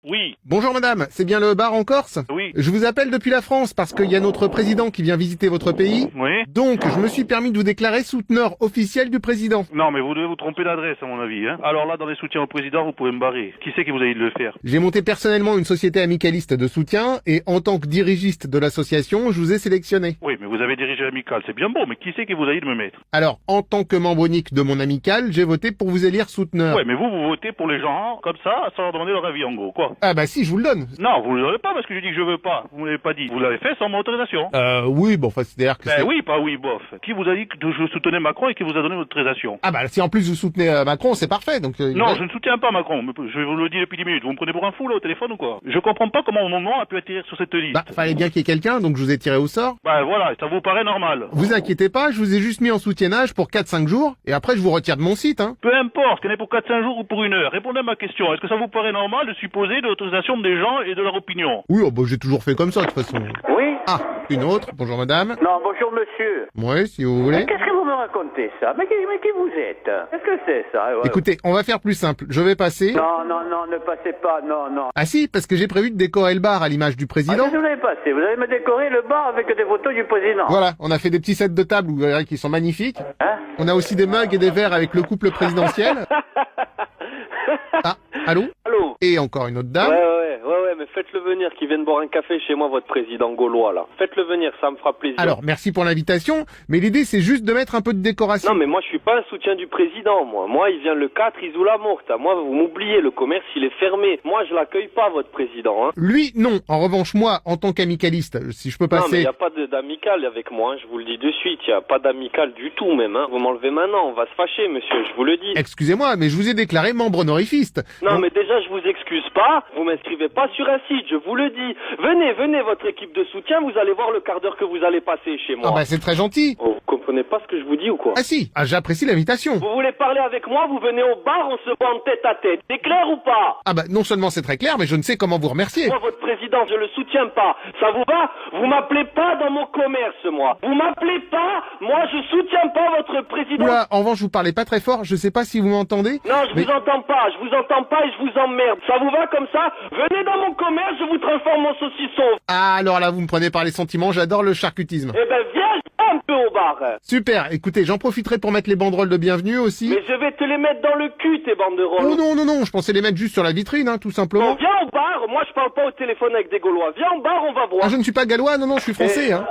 Oui, Bonjour madame, c'est bien le bar en Corse? oui, Je vous appelle depuis la France parce qu'il y a notre président qui vient visiter votre pays. oui. Donc, je me suis permis de vous déclarer souteneur officiel du président. Non, mais vous devez vous tromper d'adresse, à mon avis. Hein. Alors là, dans les soutiens au président, vous pouvez me barrer. Qui c'est qui vous a dit de le faire? J'ai monté personnellement une société amicaliste de soutien et en tant que dirigiste de l'association, je vous ai sélectionné. Oui, mais vous avez dirigé l'amical, c'est bien beau, mais qui c'est qui vous a dit de me mettre? Alors, en tant que membre unique de mon amical, j'ai voté pour vous élire souteneur. Ouais, mais vous votez pour les gens, comme ça, sans leur demander leur avis, en gros, quoi. Ah bah si, je vous le donne. Non, vous ne l'aurez pas parce que je dis que je veux pas. Vous ne l'avez pas dit. Vous l'avez fait sans mon autorisation. Oui, bon, enfin, c'est-à-dire que Ben c'est... oui, pas oui, bof. Qui vous a dit que je soutenais Macron et qui vous a donné votre autorisation? Ah bah si en plus vous soutenez Macron, c'est parfait, donc... Non, je ne soutiens pas Macron. Je vous le dis depuis 10 minutes. Vous me prenez pour un fou, là, au téléphone ou quoi? Je comprends pas comment mon nom a pu atterrir sur cette liste. Bah, fallait bien qu'il y ait quelqu'un, donc je vous ai tiré au sort. Ben voilà, ça vous paraît normal. Vous inquiétez pas, je vous ai juste mis en soutiennage pour 4-5 jours, et après je vous retire de mon site, hein. Peu importe, qu'on est pour 4-5 jours ou pour 1 heure. Répondez à ma question. Est-ce que ça vous paraît normal de supposer de l'autorisation des gens et de leur opinion? Oui, oh, bah, j'ai toujours fait comme ça, de toute façon. Oui. Ah, une autre. Bonjour madame. Non, bonjour monsieur. Ouais, si vous voulez. Qu'est-ce que vous me racontez ça mais qui vous êtes? Qu'est-ce que c'est ça? Ouais. Écoutez, on va faire plus simple. Je vais passer... Non, ne passez pas, non. Ah si, parce que j'ai prévu de décorer le bar à l'image du président. Qu'est-ce que vous allez passer? Vous allez me décorer le bar avec des photos du président. Voilà, on a fait des petits sets de table, vous verrez, qui sont magnifiques. Hein? On a aussi des mugs et des verres avec le couple présidentiel. Ah, allô? Allô? Et encore une autre dame. Ouais, mais faites-le venir, qu'il vienne boire un café chez moi, votre président gaulois, là. Faites-le venir, ça me fera plaisir. Alors, merci pour l'invitation, mais l'idée c'est juste de mettre un peu de décoration. Non, mais moi, je suis pas un soutien du président, moi. Moi, il vient le 4, il joue la morte. Moi, vous m'oubliez, le commerce, il est fermé. Moi, je l'accueille pas, votre président, hein. Lui, non. En revanche, moi, en tant qu'amicaliste, si je peux Non, mais passer... il n'y a pas d'amical avec moi, hein, je vous le dis de suite. Il n'y a pas d'amical du tout, même, hein. Vous m'enlevez maintenant, on va se fâcher, monsieur, je vous le dis. Excusez-moi, mais je vous ai déclaré membre honorifiste. Non, Donc- mais déjà, je vous excuse pas. Vous m'inscrivez pas sur un site, je vous le dis. Venez, votre équipe de soutien, vous allez voir le quart d'heure que vous allez passer chez moi. Ah bah c'est très gentil. Oh, vous comprenez pas ce que je vous dis ou quoi? Ah si, ah, j'apprécie l'invitation. Vous voulez parler avec moi, vous venez au bar, on se voit en tête à tête. C'est clair ou pas? Ah bah non seulement c'est très clair, mais je ne sais comment vous remercier. Moi, votre président, je le soutiens pas. Ça vous va? Vous m'appelez pas dans mon commerce, moi. Vous m'appelez pas, moi je soutiens pas votre président. Oula, en revanche, vous parlez pas très fort, je sais pas si vous m'entendez. Non, je Mais- vous entends pas et je vous emmerde. Ça vous va comme ça? Venez dans mon commerce, je vous transforme en saucisson. Ah alors là, vous me prenez par les sentiments, j'adore le charcutisme. Eh ben, viens un peu au bar. Super, écoutez, j'en profiterai pour mettre les banderoles de bienvenue aussi. Mais je vais te les mettre dans le cul, tes banderoles. Oh non, je pensais les mettre juste sur la vitrine, hein, tout Bon, simplement. viens au bar, moi je parle pas au téléphone avec des Gaulois. Viens au bar, on va voir. Ah, je ne suis pas gallois, non, je suis français, hein.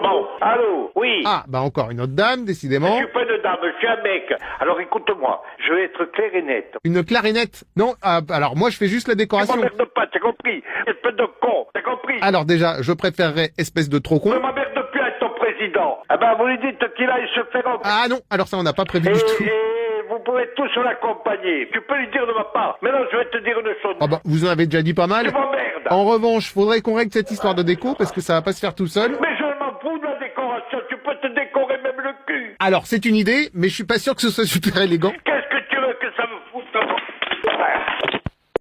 Bon, allô? Oui. Ah, bah encore une autre dame, Je décidément. suis pas une dame, je suis un mec. Alors écoute-moi, je vais être clair et net. Une clarinette. Non, ah, alors moi je fais juste la Tu décoration. m'emmerdes pas, t'as compris? Espèce de con, t'as compris? Alors déjà, je préférerais espèce de trop con. Ne m'emmerde plus avec ton président. Ah ben vous lui dites qu'il aille se faire en... Ah non, alors ça on n'a pas prévu Et, du tout. et vous pouvez tous l'accompagner. Tu peux lui dire de ma part. Maintenant, je vais te dire une chose. Ah bah, vous en avez déjà dit pas mal. Tu m'emmerdes. En revanche, faudrait qu'on règle cette histoire de déco parce que ça va pas se faire tout seul. Mais je m'en fous de la décoration. Tu peux te décorer même le cul. Alors, c'est une idée, mais je suis pas sûr que ce soit super élégant. Qu'est-ce